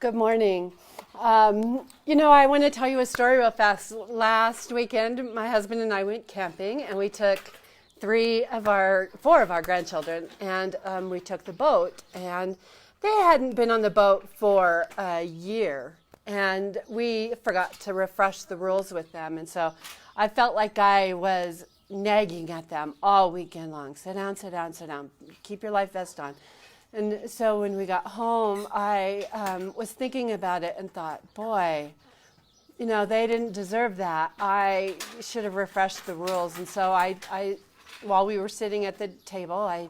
Good morning. I want to tell you a story real fast. Last weekend, my husband and I went camping, and we took four of our grandchildren, and we took the boat. And they hadn't been on the boat for a year, and we forgot to refresh the rules with them. And so I felt like I was nagging at them all weekend long. Sit down, sit down, sit down. Keep your life vest on. And so when we got home, I was thinking about it and thought, boy, they didn't deserve that. I should have refreshed the rules. And so while we were sitting at the table, I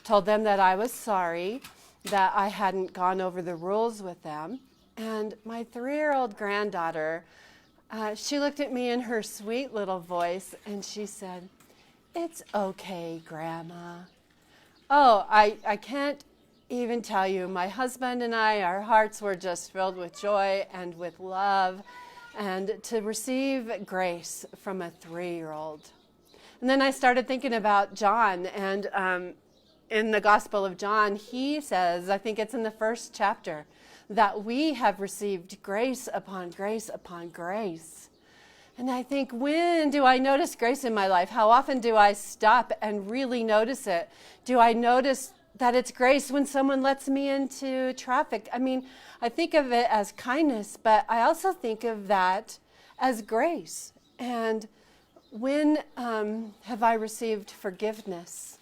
told them that I was sorry that I hadn't gone over the rules with them. And my 3-year-old granddaughter, she looked at me in her sweet little voice and she said, "It's okay, Grandma." Oh, I can't even tell you, my husband and I, our hearts were just filled with joy and with love, and to receive grace from a 3-year-old. And then I started thinking about John, and in the Gospel of John, he says, I think it's in the first chapter, that we have received grace upon grace upon grace. And I think, when do I notice grace in my life? How often do I stop and really notice it? Do I notice that it's grace when someone lets me into traffic? I mean, I think of it as kindness, but I also think of that as grace. And when have I received forgiveness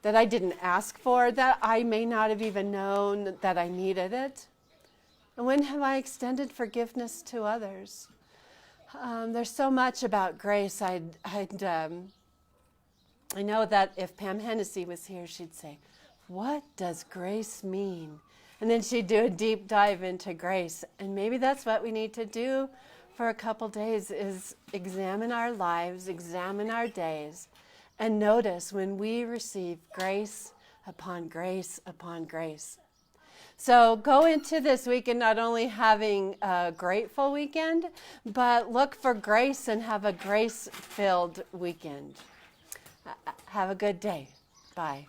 that I didn't ask for, that I may not have even known that I needed it? And when have I extended forgiveness to others? There's so much about grace. I know that if Pam Hennessy was here, she'd say, "What does grace mean?" And then she'd do a deep dive into grace. And maybe that's what we need to do for a couple days, is examine our lives, examine our days, and notice when we receive grace upon grace upon grace. So go into this weekend not only having a grateful weekend, but look for grace and have a grace-filled weekend. Have a good day. Bye.